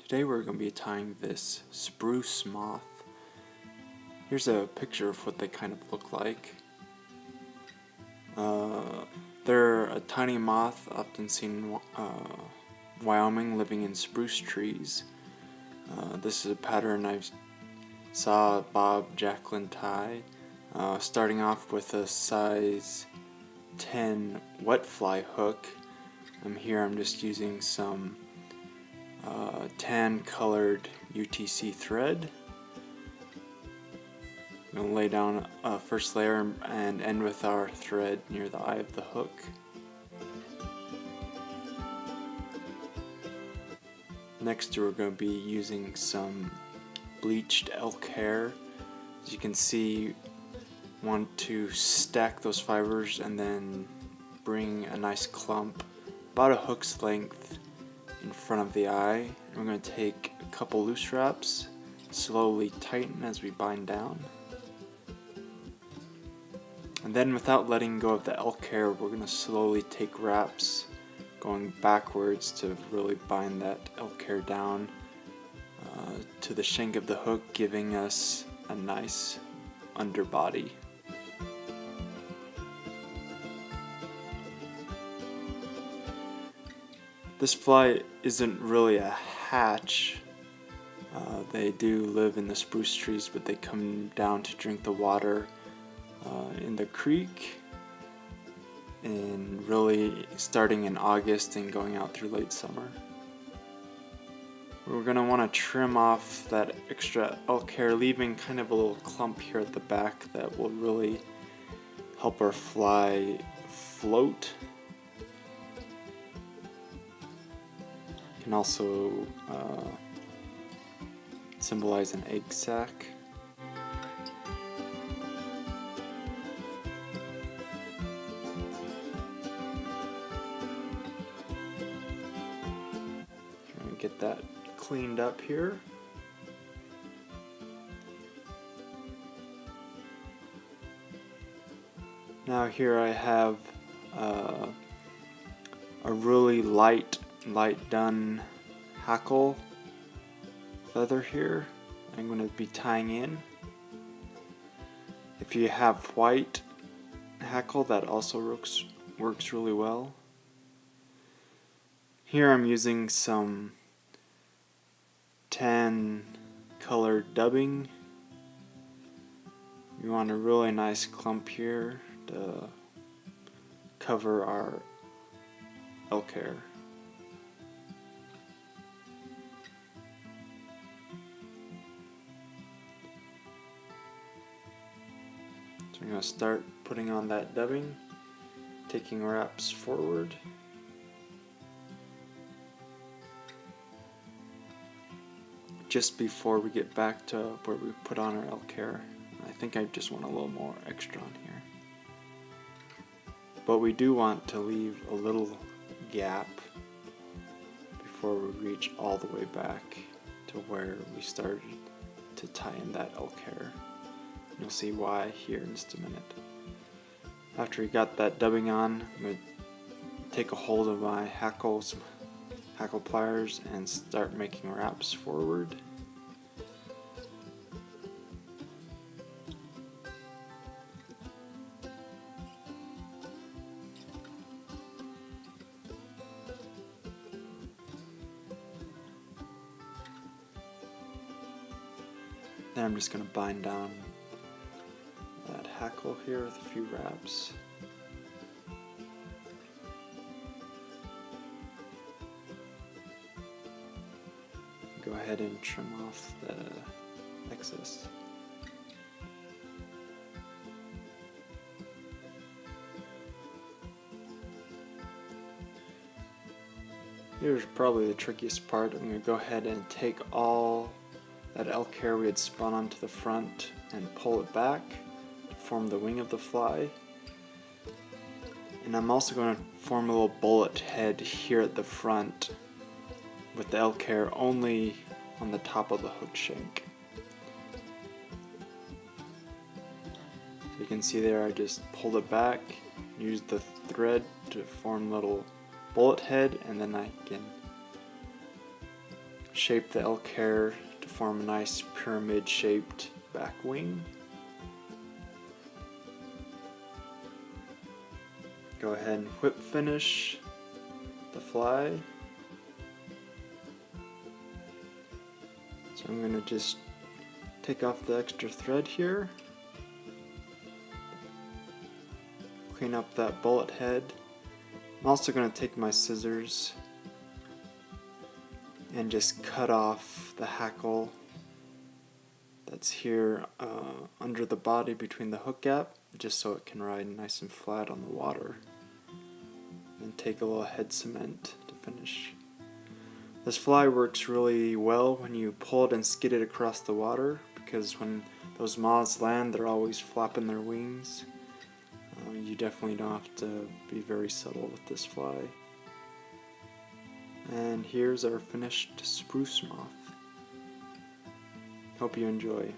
Today we're going to be tying this spruce moth. Here's a picture of what they kind of look like. They're a tiny moth often seen in Wyoming, living in spruce trees. This is a pattern I saw Bob Jacklin tie, starting off with a size 10 wet fly hook. Here I'm just using some tan colored UTC thread. I'm going to lay down a first layer and end with our thread near the eye of the hook. Next we're going to be using some bleached elk hair. As you can see, want to stack those fibers and then bring a nice clump about a hook's length in front of the eye. We're going to take a couple loose wraps, slowly tighten as we bind down. And then without letting go of the elk hair, we're going to slowly take wraps going backwards to really bind that elk hair down to the shank of the hook, giving us a nice underbody. This fly isn't really a hatch. They do live in the spruce trees, but they come down to drink the water in the creek, and really starting in August and going out through late summer. We're going to want to trim off that extra elk hair, leaving kind of a little clump here at the back that will really help our fly float. Can also symbolize an egg sac. Get that cleaned up here. Now here I have a really light done hackle feather here I'm going to be tying in. If you have white hackle, that also works really well. Here I'm using some tan colored dubbing. You want a really nice clump here to cover our elk hair. So I'm going to start putting on that dubbing, taking wraps forward. Just before we get back to where we put on our elk hair. I think I just want a little more extra on here. But we do want to leave a little gap before we reach all the way back to where we started to tie in that elk hair. You'll see why here in just a minute. After we got that dubbing on, I'm going to take a hold of my hackle pliers and start making wraps forward. Then I'm just going to bind down that hackle here with a few wraps. Go ahead and trim off the excess. Here's probably the trickiest part. I'm going to go ahead and take all that elk hair we had spun onto the front and pull it back to form the wing of the fly. And I'm also going to form a little bullet head here at the front with the elk hair only on the top of the hook shank. You can see there I just pulled it back, used the thread to form a little bullet head, and then I can shape the elk hair to form a nice pyramid shaped back wing. Go ahead and whip finish the fly. So I'm going to just take off the extra thread here, clean up that bullet head. I'm also going to take my scissors and just cut off the hackle that's here under the body between the hook gap, just so it can ride nice and flat on the water. And take a little head cement to finish. This fly works really well when you pull it and skid it across the water, because when those moths land, they're always flapping their wings. You definitely don't have to be very subtle with this fly. And here's our finished spruce moth. Hope you enjoy.